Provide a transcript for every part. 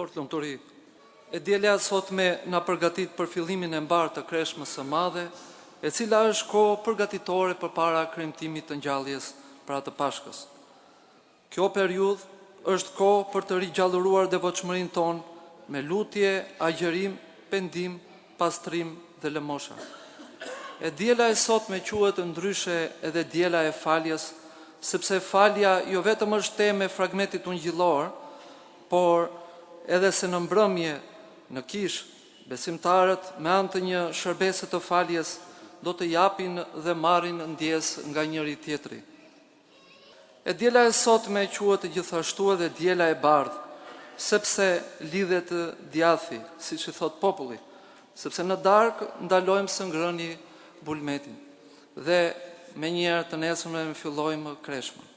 Fort lumturi. E dielja sot me na përgatit për fillimin e mbarë të kreshmës së madhe, e cila është kohë përgatitore përpara kremtimit të ngjalljes pra të Pashkës. Kjo periudhë është kohë për të rigjallëruar devotshmërinë tonë me lutje, agjërim, pendim, pastrim dhe lëmosha. E diela e sotme quhet ndryshe edhe diela e faljes, sepse falja jo vetëm është temë e fragmentit ungjillor, por edhe se në mbrëmje, në kish, besimtarët me anë të një shërbese të faljes do të japin dhe marrin ndjes nga njëri tjetri. E diela e sotme quhet gjithashtu edhe diela e bardhë, sepse lidhet djathi, siç i thot populli, sepse në darkë ndalojmë së ngrëni bulmetin dhe me njerë të nesërme me fillojmë kreshmën.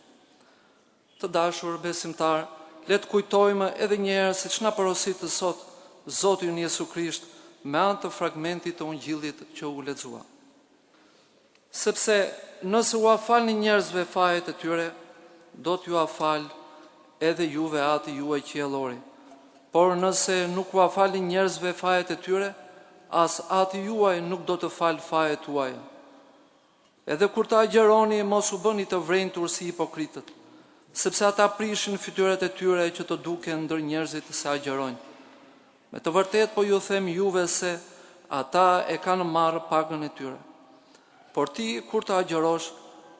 Të dashur besimtar, le të kujtojmë edhe njerë se ç'na porosit të sot Zoti unë Jesu Krisht me anë të fragmentit të ungjillit që u lexua. Sepse nëse u afalni njerëzve fajet e tyre, do t'ju afal edhe juve Ati juaj qiellori. Por nëse nuk u afalni njerëzve fajet e tyre, as Ati juaj nuk do të fal fajet tuaja. Edhe kur të agjeroni, mos u bëni të vrentur si hipokritët, sepse ata prishin fytyrat e tyre që të duken ndër njerëzit se agjerojnë. Me të vërtet po ju them juve se ata e kanë marrë pagën e tyre. Por ti, kur të agjerosh,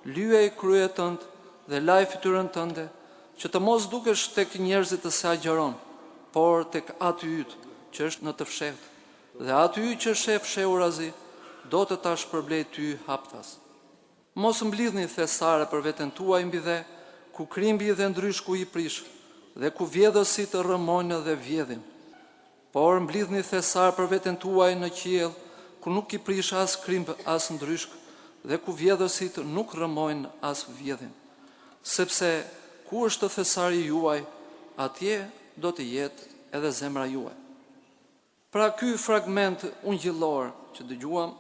lyej kryet tënd dhe laj fytyrën tënde, që të mos dukesh tek njerëzit se agjeron, por tek Ati yt, që është në të fshehtë, dhe Ati yt që shef fshehurazi, do të ta shpërblej ty haptas. Mos mblidhni thesare për veten tuaj mbi dhe, ku krimbi dhe ndryshku i prish, dhe ku vjedhësit rrëmojnë dhe vjedhin. Por mblidhni thesar për veten tuaj në qiell, ku nuk i prish as krimb as ndryshk, dhe ku vjedhësit nuk rrëmojnë as vjedhin. Sepse ku është thesari juaj, atje do të jetë edhe zemra juaj. Pra ky fragment ungjillor që dëgjuam,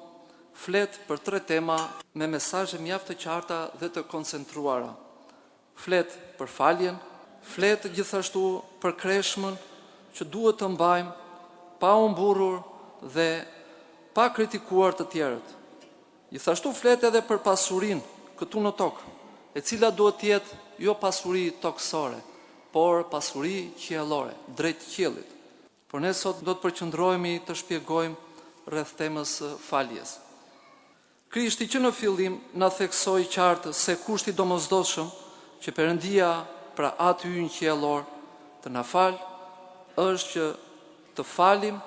flet për 3 tema me mesazhe mjaft të qarta dhe të koncentruara. Flet për faljen, flet gjithashtu për kreshmën që duhet të mbajmë pa u mburrur dhe pa kritikuar të tjerët. Gjithashtu flet edhe për pasurinë këtu në tokë, e cila duhet të jetë jo pasuri tokësore, por pasuri qiellore, drejt qiellit. Por ne sot do të përqendrohemi të shpjegojmë rreth temës faljes. Krishti që në fillim na theksoi qartë se kushti domosdoshëm që Perëndia, pra Ati ynë qiellor, të na fal, është që të falim,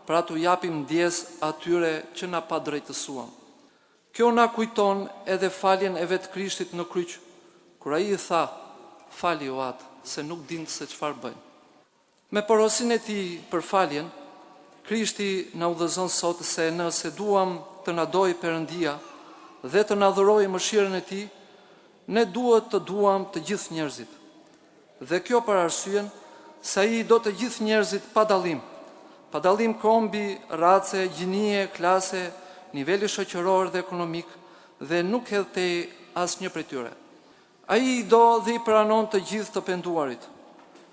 pra t'u japim ndjes atyre që na pa drejtësuan. Kjo na kujton edhe faljen e vet Krishtit në kryq, kur ai i tha: "Fali o Atë, se nuk din se çfarë bëjnë." Me porosinë e tij për faljen, Krishti na udhëzon sot se nëse duam të na dojë Perëndia dhe të na dhurojë mëshirën e tij, ne duhet të duam të gjithë njerëzit. Dhe kjo për arsyen se ai do të gjithë njerëzit pa dallim kombi, race, gjinie, klase, niveli shoqëror dhe ekonomik, dhe nuk hedh te asnjë prej tyre. Ai do dhe i pranon të gjithë të penduarit.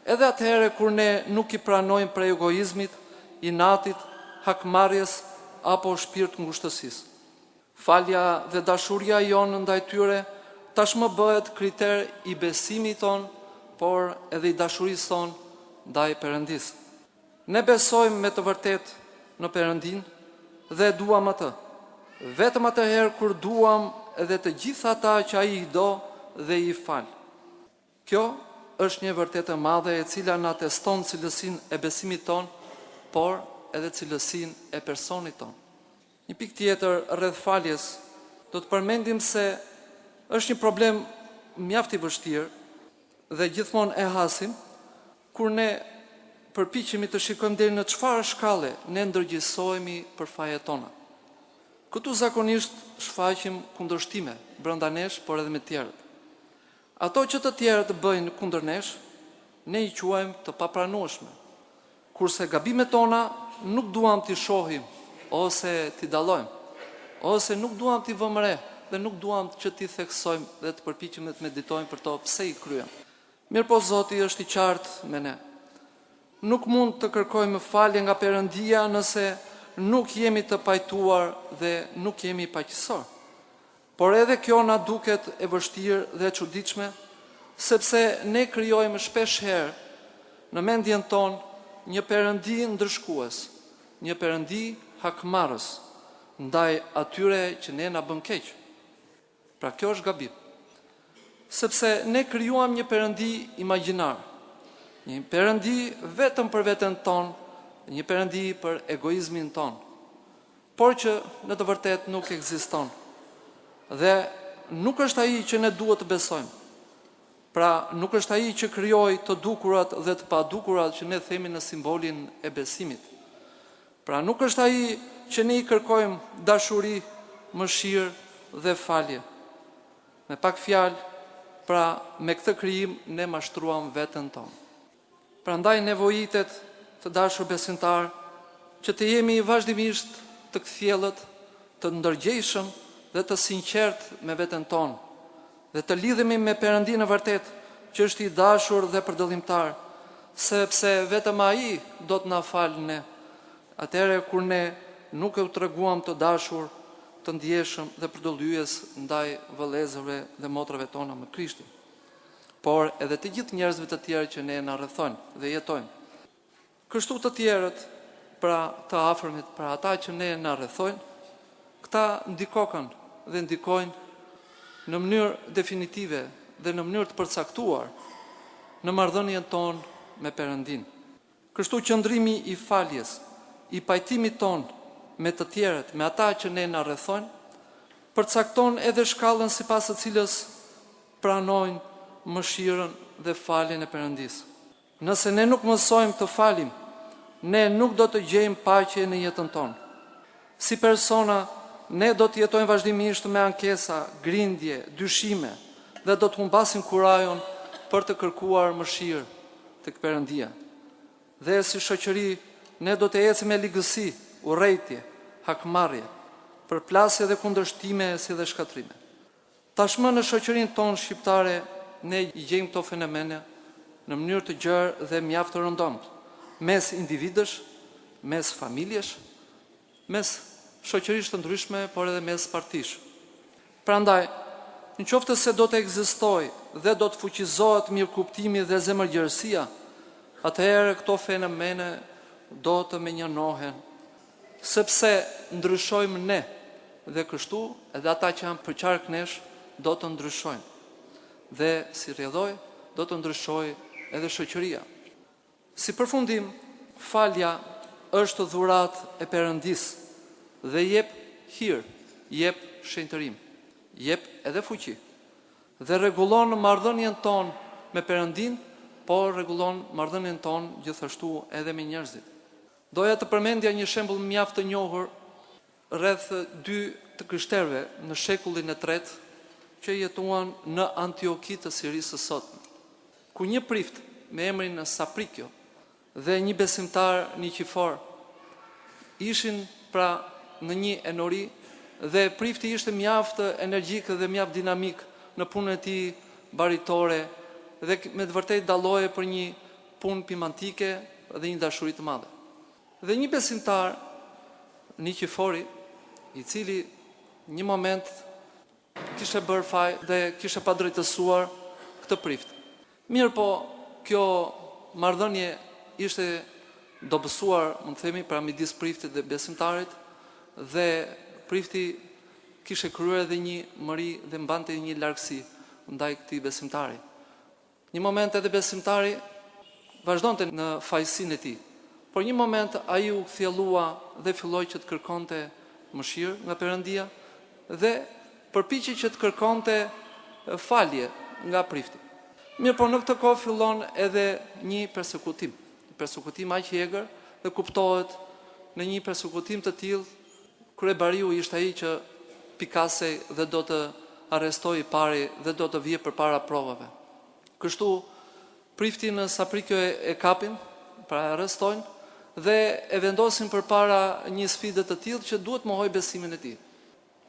Edhe atëherë kur ne nuk i pranojmë për egoizmit, inatit, hakmarrjes apo shpirt ngushtësisë. Falja dhe dashuria jonë ndaj tyre tashmë bëhet kriter i besimit ton, por edhe i dashurisë ton ndaj Perëndisë. Ne besojmë me të vërtet në Perëndin dhe duam atë. Vetëm atëherë kur duam edhe të gjithë ata që ai i do dhe i fal. Kjo është një vërtetë e madhe e cila na teston cilësinë e besimit ton, por edhe cilësinë e personit ton. Një pikë tjetër rreth faljes, do të përmendim se është një problem mjaft i vështirë dhe gjithmonë e hasim kur ne përpiqemi të shikojmë deri në çfarë shkalle ne ndërgjegjësohemi për fajet tona. Këtu zakonisht shfaqim kundërshtime brenda nesh, por edhe me të tjerët. Ato që të tjerët bëjnë kundër nesh, ne i quajmë të papranueshme. Kurse gabimet tona nuk duam t'i shohim ose t'i dallojmë, ose nuk duam t'i vëmë re dhe nuk duam që t'i theksojmë dhe të përpiqemi të meditojmë për to pse i kryem. Mirë po Zoti është i qartë me ne. nuk mund të kërkojmë falje nga Perëndia nëse nuk jemi të pajtuar dhe nuk jemi paqësor. Por edhe kjo na duket e vështirë dhe e çuditshme, sepse ne krijojmë shpesh herë në mendjen tonë një Perëndi ndërshkues, një Perëndi hakmarrës ndaj atyre që ne na bën keq. Pra kjo është gabim. Sepse ne krijuam një Perëndi imagjinar, një Perëndi vetëm për veten tonë, një Perëndi për egoizmin tonë, por që në të vërtetë nuk ekziston. Dhe nuk është ai që ne duhet të besojmë. Pra nuk është ai që krijoi të dukurat dhe të padukurat që ne themi në simbolin e besimit. Pra nuk është ai që ne i kërkojmë dashuri, mëshirë dhe falje. Me pak fjalë, pra me këtë krijim ne mashtruam veten tonë. Prandaj nevojitet të dashur besimtar që të jemi vazhdimisht të kthjellët, të ndërgjegjshëm dhe të sinqert me veten tonë, dhe të lidhemi me Perëndin e vërtet, që është i dashur dhe përdallimtar, sepse vetëm ai do të na falë ne, atëherë kur ne nuk e u treguam të dashur, të ndjeshëm dhe përdallyes ndaj vëllezërve dhe motrave tona me Krishtin, por edhe të gjithë njerëzve të tjerë që ne na rrethojnë dhe jetojmë. Kështu të tjerët, pra të afërmit, pra ata që ne na rrethojnë, këta ndikohen dhe ndikojnë në mënyrë definitive dhe në mënyrë të përcaktuar në marrëdhënien tonë me Perëndin. Kështu qëndrimi i faljes, i pajtimit tonë me të tjerët, me ata që ne na rrethojnë, përcakton edhe shkallën sipas së cilës pranojnë mëshirën dhe faljen e Perëndisë. Nëse ne nuk mësojmë të falim, ne nuk do të gjejmë paqe në jetën tonë. Si persona, ne do të jetojmë vazhdimisht me ankesa, grindje, dyshime dhe do të humbasim kurajon për të kërkuar mëshirë tek Perëndia. Dhe si shoqëri, ne do të ecim me ligësi, urrejtje, hakmarrje, përplasje dhe kundërshtime si dhe shkatrime. Tashmë në shoqërinë tonë shqiptare ne i gjejmë këto fenomene në mënyrë të gjerë dhe mjaft të rëndomtë, mes individësh, mes familjesh, mes shoqërisë të ndryshme, por edhe mes partish. Prandaj, nëse se do të ekzistojë dhe do të fuqizohet mirëkuptimi dhe zemërgjërësia, atëherë këto fenomene do të menjanohen, sepse ndryshojmë ne, dhe kështu edhe ata që janë për qark nesh do të ndryshojnë. Dhe si rrjedhoj, do të ndryshojë edhe shoqëria. Si përfundim, falja është dhuratë e Perëndisë dhe jep hir, jep shenjtërim, jep edhe fuqi. Dhe rregullon marrëdhënien tonë me Perëndin, por rregullon marrëdhënien tonë gjithashtu edhe me njerëzit. Doja të përmendja një shembull mjaft të njohur rreth 2 të krishterëve në shekullin e 3 që jetuan në Antioki të Sirisë së sotme, ku një prift me emrin Saprikjo dhe një besimtar Nikifor ishin pra në një enori dhe prifti ishte mjaft energjik dhe mjaft dinamik në punën e tij baritore dhe me të vërtetë dalloje për një punë pimantike dhe një dashuri të madhe. Dhe një besimtar Nikifori, i cili një moment kishte bërë faj dhe kishte padrejtësuar këtë prift. Mirë po, kjo marrëdhënie ishte dobësuar, mund të themi, pra midis priftit dhe besimtarit, dhe prifti kishte kryer edhe një mëri dhe mbante një largësi ndaj këtij besimtari. Një moment edhe besimtari vazhdonte në fajsinë e tij, por një moment ai u kthjellua dhe filloi që të kërkonte mëshirë nga Perëndia dhe përpiqej që të kërkonte falje nga prifti. Mirë, por në këtë kohë fillon edhe një persekutim aq i egër dhe kuptohet në një persekutim të tillë kryebariu ishte ai që pikasej dhe do të arrestoi i pari dhe do të vije përpara provave. Kështu priftin Saprikjo e kapin, pra e arrestojnë dhe e vendosin përpara një sfide të tillë që duhet mohoj besimin e tij.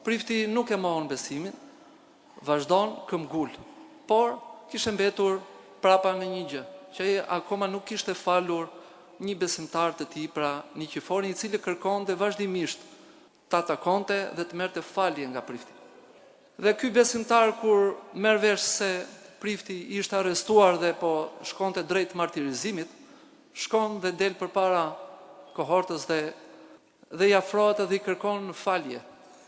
Prifti nuk e mohon besimin, vazhdon këmbgul, por kishte mbetur prapa në një gjë, që ai akoma nuk kishte falur një besimtar të tij, pra Nikiforin, i cili kërkonte vazhdimisht ta takonte dhe të merrte falje nga prifti. Dhe ky besimtar, kur merr vesh se prifti ishte arrestuar dhe po shkonte drejt martirizimit, shkon dhe del përpara kohortës dhe i afrohet dhe i kërkon falje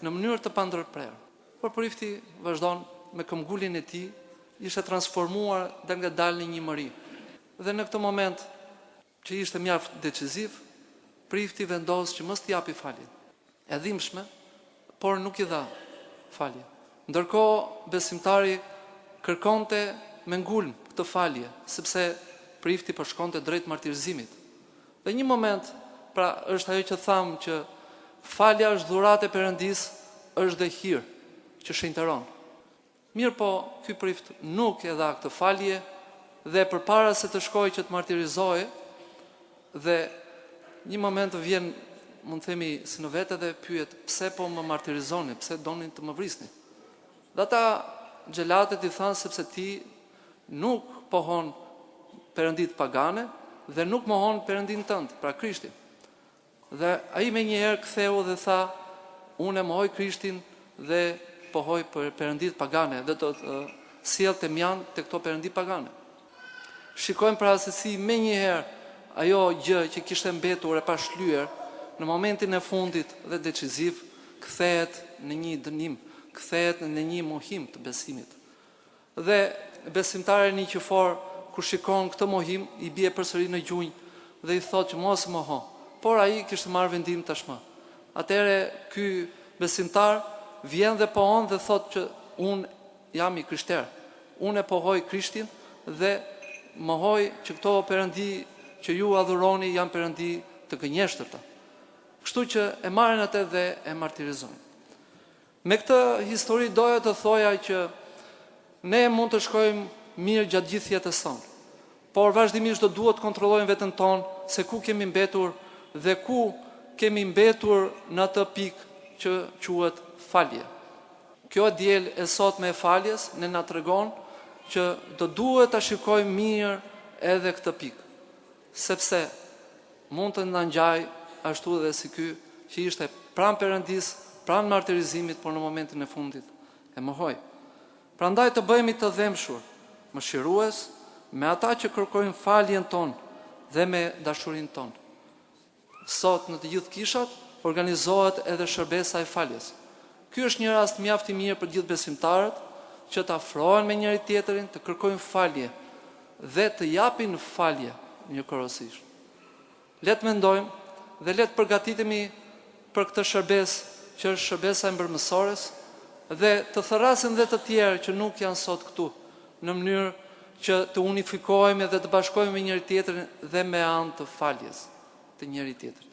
në mënyrë të pandërprerë. Por prifti vazhdon me këmbgulin e tij, ishte transformuar dhe nga dalë në një mëri. Dhe në këtë moment që ishte mjaft deciziv, prifti vendos që mos t'i japi faljen. E dhimbshme, por nuk i dha falje. Ndërkohë besimtari kërkonte me ngulm këtë falje, sepse prifti po shkonte drejt martirizimit. Dhe një moment, pra është ajo që thamë që falja është dhuratë e Perëndis, është dhe hir që shenjtëron. Mirë po, ky prift nuk e dha këtë falje dhe përpara se të shkojë që të martirizohej, dhe një moment vjen, mund të themi, si në vete dhe pyet, pse po më martirizoni, pse donin të më vrisni? Dhe ata xhelatët i thanë, sepse ti nuk pohon perëndit pagane dhe nuk mohon perëndin tënd, pra Krishtin. Dhe ai më njëherë ktheu dhe tha, unë mohoj Krishtin dhe pohoj për perëndit pagane dhe do të sjellte mjan te këto perëndi pagane. Shikojmë pra se si më njëherë ajo gjë që kishte mbetur e pashlyer në momentin e fundit dhe deciziv kthehet në një dënim, kthehet në një mohim të besimit. Dhe besimtari Nikifor, kur shikon këtë mohim, i bie përsëri në gjunjë dhe i thotë që mos moho. Por ai kishte marrë vendim tashmë. Atëherë ky besimtar vjen dhe pohon dhe thotë që unë jam i krishter. Unë e pohoj Krishtin dhe mohoj që këto perëndi që ju adhuroni janë perëndi të gënjeshtërta. Kështu që e marrin atë dhe e martirizojnë. Me këtë histori doja të thoja që ne mund të shkojmë mirë gjatë gjithë jetës sonë, por vazhdimisht do duhet të kontrollojmë veten tonë se ku kemi mbetur dhe ku kemi mbetur në atë pikë që quhet falje. Kjo diel e sotme e faljes ne na tregon që do duhet ta shikojmë mirë edhe këtë pikë, sepse mund të na ngjaj ashtu edhe si ky që ishte pranë Perëndis, pranë martirizimit, por në momentin e fundit e mohoi. Prandaj të bëhemi të dhemshur, mëshirues me ata që kërkojnë faljen tonë dhe me dashurinë tonë. Sot në të gjithë kishat organizohet edhe shërbesa e faljes. Ky është një rast mjaft i mirë për gjithë besimtarët që të afrohen me njëri tjetrin, të kërkojnë falje dhe të japin falje njëkohësisht. Le të mendojmë dhe le të përgatitemi për këtë shërbesë që është shërbesa e mbërmësores dhe të thërrasim dhe të tjerë që nuk janë sot këtu në mënyrë që të unifikohemi dhe të bashkohemi me njëri tjetrin dhe me anë të faljes të njëri tjetrit.